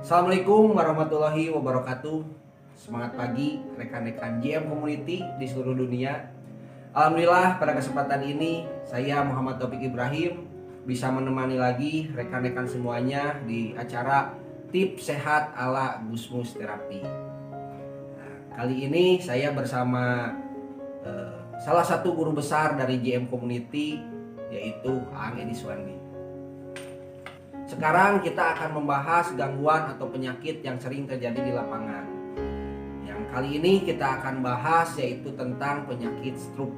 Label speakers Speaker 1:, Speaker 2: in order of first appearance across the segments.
Speaker 1: Assalamualaikum warahmatullahi wabarakatuh. Semangat pagi rekan-rekan JM Community di seluruh dunia. Alhamdulillah pada kesempatan ini saya Muhammad Taufik Ibrahim bisa menemani lagi rekan-rekan semuanya di acara Tips Sehat ala Gusmus Terapi. Nah, kali ini saya bersama salah satu guru besar dari JM Community, yaitu Aang Edi Suwandi. Sekarang kita akan membahas gangguan atau penyakit yang sering terjadi di lapangan. Yang kali ini kita akan bahas yaitu tentang penyakit stroke.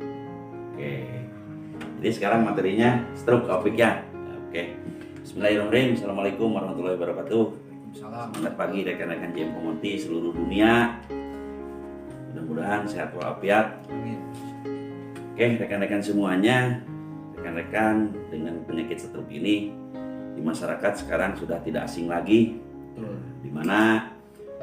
Speaker 2: Oke. Jadi sekarang materinya stroke topik ya. Oke. Bismillahirrahmanirrahim. Assalamualaikum warahmatullahi wabarakatuh.
Speaker 1: Waalaikumsalam.
Speaker 2: Selamat pagi rekan-rekan JM Community seluruh dunia. Mudah-mudahan sehat walafiat.
Speaker 1: Amin.
Speaker 2: Oke, rekan-rekan semuanya, rekan-rekan dengan penyakit stroke ini di masyarakat sekarang sudah tidak asing lagi.
Speaker 1: Betul.
Speaker 2: Dimana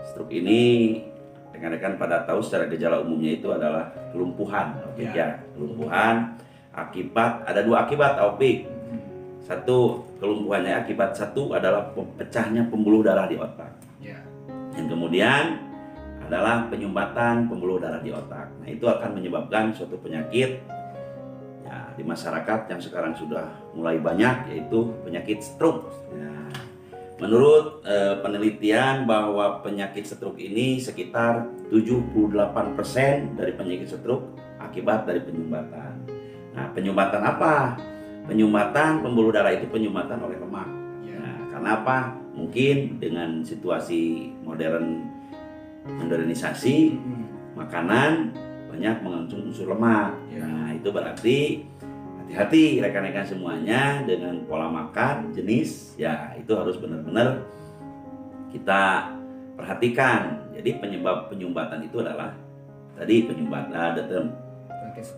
Speaker 2: stroke ini rekan-rekan pada tahu secara gejala umumnya itu adalah kelumpuhan, ya. Kelumpuhan akibat ada dua akibat, Taufik. Satu, kelumpuhannya akibat satu adalah pecahnya pembuluh darah di otak.
Speaker 1: Ya.
Speaker 2: Yang kemudian adalah penyumbatan pembuluh darah di otak. Nah, itu akan menyebabkan suatu penyakit ya di masyarakat yang sekarang sudah mulai banyak, yaitu penyakit stroke. Nah, menurut penelitian bahwa penyakit stroke ini sekitar 78% dari penyakit stroke akibat dari penyumbatan. Nah, penyumbatan apa? Penyumbatan pembuluh darah itu penyumbatan oleh lemak. Nah, karena apa? Mungkin dengan situasi modernisasi makanan banyak mengandung unsur lemak. Nah, itu berarti hati-hati rekan-rekan semuanya dengan pola makan jenis ya, itu harus benar-benar kita perhatikan. Jadi penyebab penyumbatan itu adalah tadi penyakit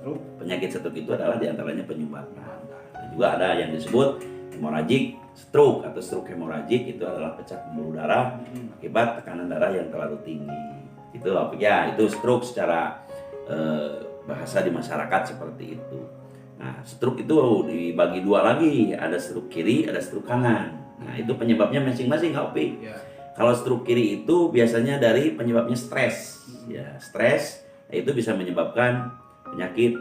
Speaker 2: stroke itu adalah diantaranya penyumbatan. Nah, juga ada yang disebut hemorrhagic stroke atau stroke hemorrhagic, itu adalah pecah pembuluh darah akibat tekanan darah yang terlalu tinggi. Itu ya, itu stroke secara bahasa di masyarakat seperti itu. Nah, stroke itu dibagi dua lagi, ada stroke kiri, ada stroke kanan. Nah, itu penyebabnya masing-masing, Opik.
Speaker 1: Ya.
Speaker 2: Kalau stroke kiri itu biasanya dari penyebabnya stres. Ya, stres itu bisa menyebabkan penyakit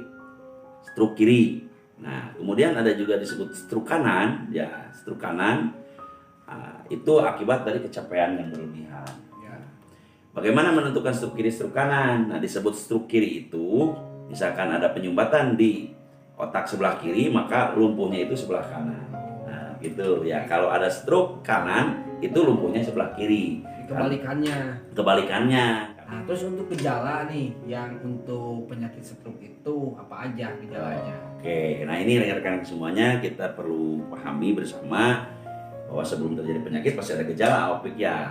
Speaker 2: stroke kiri. Nah, kemudian ada juga disebut stroke kanan. Ya, stroke kanan itu akibat dari kecapean yang berlebihan.
Speaker 1: Ya.
Speaker 2: Bagaimana menentukan stroke kiri, stroke kanan? Nah, disebut stroke kiri itu misalkan ada penyumbatan di otak sebelah kiri, maka lumpuhnya itu sebelah kanan. Nah, gitu ya. Kalau ada stroke kanan, itu lumpuhnya sebelah kiri. Kebalikannya.
Speaker 1: Nah, terus untuk gejala nih, yang untuk penyakit stroke itu apa aja gejalanya?
Speaker 2: Oke, nah ini rekan-rekan semuanya kita perlu pahami bersama bahwa sebelum terjadi penyakit pasti ada gejala, Opik ya.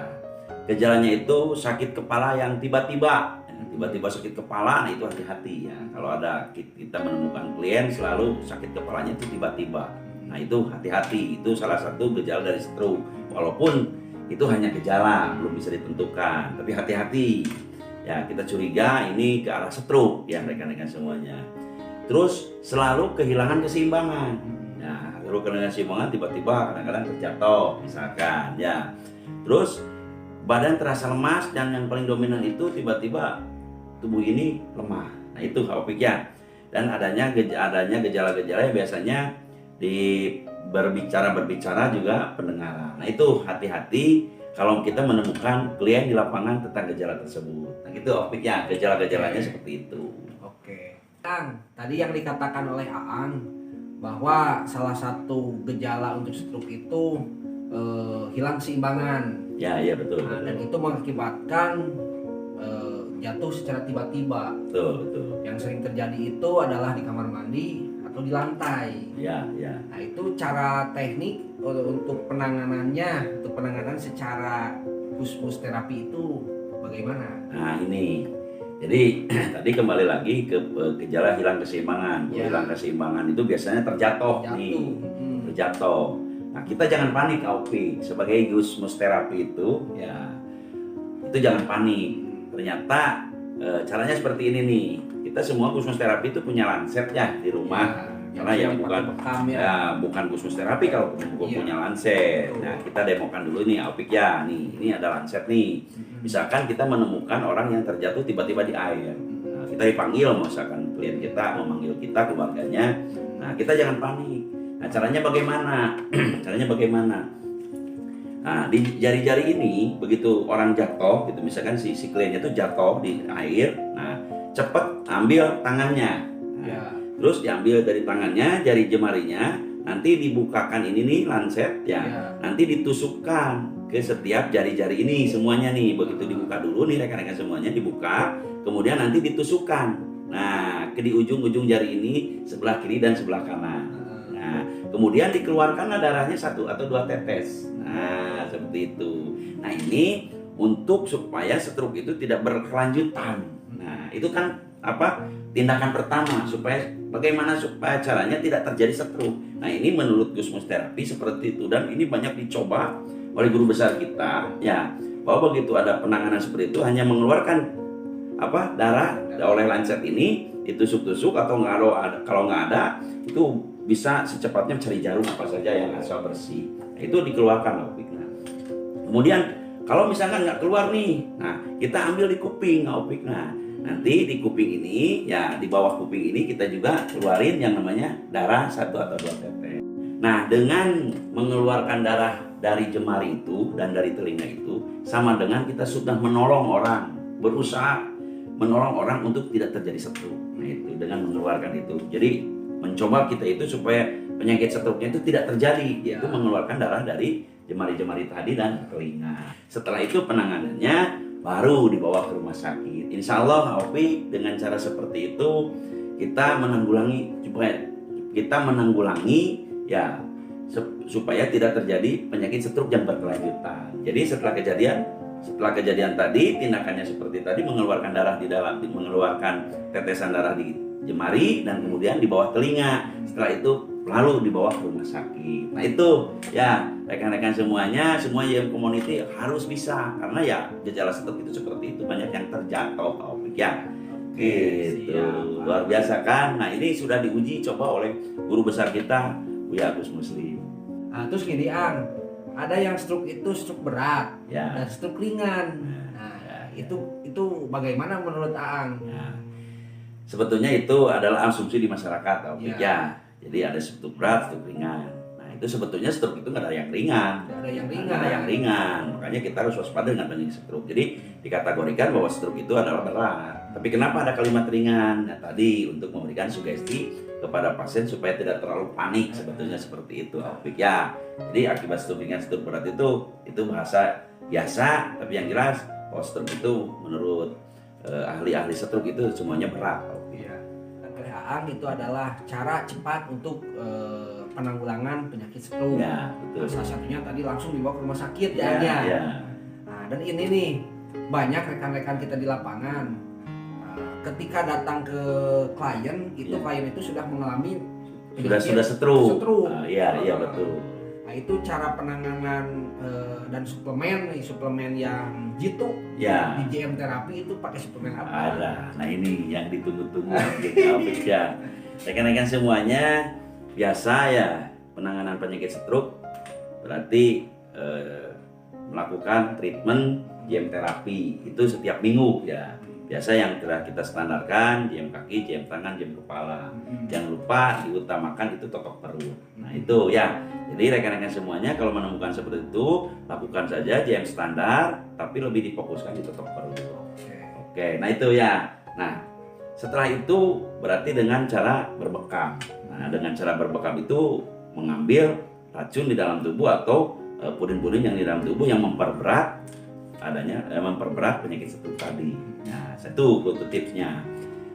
Speaker 2: Gejalanya itu sakit kepala yang tiba-tiba sakit kepala. Nah, itu hati-hati ya. Kalau ada kita menemukan klien selalu sakit kepalanya itu tiba-tiba. Nah, itu hati-hati. Itu salah satu gejala dari stroke. Walaupun itu hanya gejala, belum bisa ditentukan. Tapi hati-hati. Ya, kita curiga ini ke arah stroke ya rekan-rekan semuanya. Terus selalu kehilangan keseimbangan. Nah, kalau kehilangan keseimbangan tiba-tiba kadang-kadang terjatuh misalkan ya. Terus badan terasa lemas dan yang paling dominan itu tiba-tiba tubuh ini lemah. Nah, itu Opik ya. Dan adanya gejala-gejala yang biasanya di berbicara juga pendengaran. Nah, itu hati-hati kalau kita menemukan klien di lapangan tentang gejala tersebut. Nah, gitu Opik ya, gejala-gejalanya seperti itu.
Speaker 1: Oke. Kang, tadi yang dikatakan oleh Aang bahwa salah satu gejala untuk stroke itu hilang keseimbangan.
Speaker 2: Ya, iya betul.
Speaker 1: Nah, dan itu mengakibatkan jatuh secara tiba-tiba.
Speaker 2: Betul.
Speaker 1: Yang sering terjadi itu adalah di kamar mandi atau di lantai.
Speaker 2: Ya.
Speaker 1: Nah, itu cara teknik untuk penanganannya, untuk penanganan secara gusmus terapi itu bagaimana?
Speaker 2: Nah, ini. Jadi tadi kembali lagi ke gejala hilang keseimbangan.
Speaker 1: Ya.
Speaker 2: Hilang keseimbangan itu biasanya terjatuh. Terjatuh. Nah, kita jangan panik, Opik. Sebagai gusmus terapi itu ya, itu jangan panik. Ternyata caranya seperti ini nih. Kita semua gusmus terapi itu punya lancet ya di rumah. karena ya bukan
Speaker 1: bekam,
Speaker 2: bukan gusmus terapi kalau punya Lancet. Nah, kita demokan dulu nih Opik ya. Nih, ini ada Lancet nih. Misalkan kita menemukan orang yang terjatuh tiba-tiba di air. Nah, kita dipanggil, misalkan klien kita memanggil kita, keluarganya. Nah, kita jangan panik. Nah, caranya bagaimana? Caranya bagaimana? Nah, di jari-jari ini begitu orang jatuh gitu, misalkan si kliennya itu jatuh di air, nah cepat ambil tangannya, nah, terus diambil dari tangannya, jari jemarinya, nanti dibukakan ini nih Lancet ya, nanti ditusukkan ke setiap jari-jari ini semuanya nih, begitu dibuka dulu nih rekan-rekan semuanya dibuka, kemudian nanti ditusukkan, nah ke di ujung-ujung jari ini sebelah kiri dan sebelah kanan, nah kemudian dikeluarkanlah darahnya 1 atau 2 tetes. Nah, seperti itu. Nah, ini untuk supaya stroke itu tidak berkelanjutan. Nah, itu kan tindakan pertama supaya bagaimana supaya caranya tidak terjadi stroke. Nah, ini menurut gusmus terapi seperti itu, dan ini banyak dicoba oleh guru besar kita ya, bahwa begitu ada penanganan seperti itu hanya mengeluarkan darah oleh Lancet ini ditusuk-tusuk, atau kalau nggak ada itu bisa secepatnya cari jarum apa saja yang asal bersih. Itu dikeluarkan Opik. Nah, kemudian kalau misalkan nggak keluar nih, nah kita ambil di kuping Opik. Nah, nanti di kuping ini ya, di bawah kuping ini kita juga keluarin yang namanya darah 1 atau 2 tetes. Nah, dengan mengeluarkan darah dari jemari itu dan dari telinga itu sama dengan kita sudah menolong orang, berusaha menolong orang untuk tidak terjadi stroke. Nah, itu dengan mengeluarkan itu. Jadi mencoba kita itu supaya penyakit stroke-nya itu tidak terjadi, yaitu mengeluarkan darah dari jemari-jemari tadi dan telinga. Setelah itu penanganannya baru dibawa ke rumah sakit. Insya Allah Opik, dengan cara seperti itu kita menanggulangi ya supaya tidak terjadi penyakit stroke yang berkelanjutan. Jadi setelah kejadian tadi, tindakannya seperti tadi, mengeluarkan darah mengeluarkan tetesan darah di jemari dan kemudian di bawah telinga. Setelah itu lalu dibawa ke rumah sakit. Nah, itu ya rekan-rekan semuanya, semua YM Community harus bisa, karena ya gejala stroke itu seperti itu, banyak yang terjatuh ya. Gitu. Luar biasa kan? Nah, ini sudah diuji coba oleh guru besar kita, Buya Agus Muslim.
Speaker 1: Nah, terus gini ada yang stroke itu stroke berat dan stroke ringan. Nah, itu bagaimana menurut Aang?
Speaker 2: Sebetulnya itu adalah asumsi di masyarakat, ya. Jadi ada stroke berat, stroke ringan. Nah, itu sebetulnya stroke itu nggak ada yang ringan. Nggak ada yang ringan. Makanya kita harus waspada dengan penyakit stroke. Jadi dikategorikan bahwa stroke itu adalah berat. Tapi kenapa ada kalimat ringan? Nah, tadi untuk memberikan sugesti kepada pasien supaya tidak terlalu panik, sebetulnya seperti itu, ya. Jadi akibat stroke ringan, stroke berat itu bahasa biasa, tapi yang jelas bahwa stroke itu menurut ahli-ahli stroke itu semuanya berat.
Speaker 1: Aang itu adalah cara cepat untuk penanggulangan penyakit stroke.
Speaker 2: Ya, betul.
Speaker 1: Salah satunya tadi langsung dibawa ke rumah sakit
Speaker 2: ya.
Speaker 1: Nah, dan ini nih banyak rekan-rekan kita di lapangan ketika datang ke klien itu klien itu sudah mengalami
Speaker 2: sudah stroke. Iya betul.
Speaker 1: Nah, itu cara penanganan dan suplemen yang jitu di JM terapi itu pakai suplemen apa?
Speaker 2: Ada. Nah, ini yang ditunggu-tunggu gitu ya. Rekan-rekan semuanya, biasa ya penanganan penyakit stroke berarti melakukan treatment JM terapi itu setiap minggu ya. Biasa yang telah kita standarkan JM kaki, JM tangan, JM kepala. Jangan lupa diutamakan itu totok perut. Nah, itu ya. Jadi rekan-rekan semuanya kalau menemukan seperti itu, lakukan saja JM standar, tapi lebih difokuskan di totok perut. Oke, nah itu ya. Nah, setelah itu berarti dengan cara berbekam. Nah, dengan cara berbekam itu mengambil racun di dalam tubuh atau pudin-pudin yang di dalam tubuh yang memperberat penyakit stroke tadi. Nah, itu tipsnya.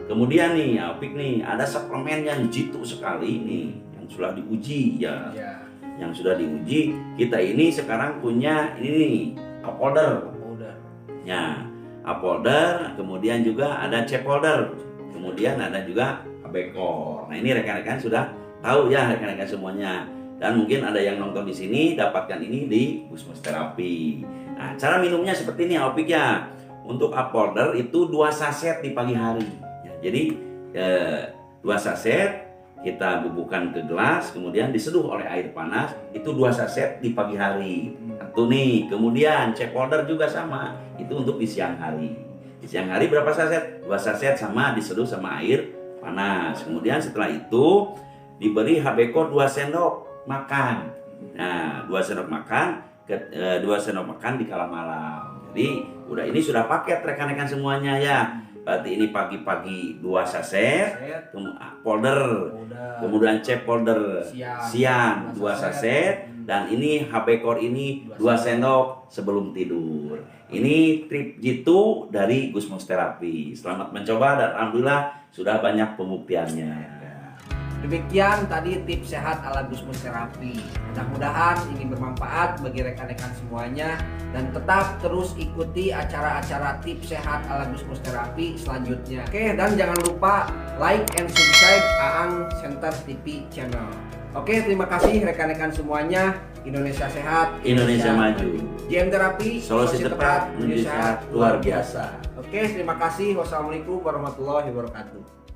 Speaker 2: Kemudian nih, Opik nih, ada suplemen yang jitu sekali nih, yang sudah diuji ya. Yang sudah diuji, kita ini sekarang punya ini nih, Apolder. Ya, Apolder, kemudian juga ada Cepolder. Kemudian ada juga Abecor. Nah, ini rekan-rekan sudah tahu ya rekan-rekan semuanya. Dan mungkin ada yang nonton di sini dapatkan ini di gusmus terapi. Nah, cara minumnya seperti ini Opik ya. Untuk Apolder itu 2 saset di pagi hari. Ya, jadi 2 saset kita bubuhkan ke gelas, kemudian diseduh oleh air panas, itu 2 saset di pagi hari. Satu nih, kemudian C powder juga sama, itu untuk di siang hari. Di siang hari berapa saset? 2 saset sama diseduh sama air panas. Kemudian setelah itu diberi HB-Core 2 sendok makan. Nah, 2 sendok makan, 2 sendok makan di kala malam. Jadi ini sudah paket rekan-rekan semuanya ya. Berarti ini pagi-pagi 2 saset, powder, kemudian C powder siang 2 saset, dan ini HB Core ini 2 sendok sebelum tidur. Ini trip jitu dari Gusmus Terapi. Selamat mencoba dan alhamdulillah sudah banyak pembuktiannya.
Speaker 1: Demikian tadi tips sehat ala Gusmus Terapi. Mudah-mudahan ini bermanfaat bagi rekan-rekan semuanya, dan tetap terus ikuti acara-acara tips sehat ala Gusmus Terapi selanjutnya. Oke, dan jangan lupa like and subscribe Aang Center TV channel. Oke, terima kasih rekan-rekan semuanya. Indonesia sehat,
Speaker 2: Indonesia maju.
Speaker 1: JM Terapi,
Speaker 2: Solusi tepat menuju sehat luar biasa.
Speaker 1: Oke, terima kasih. Wassalamualaikum warahmatullahi wabarakatuh.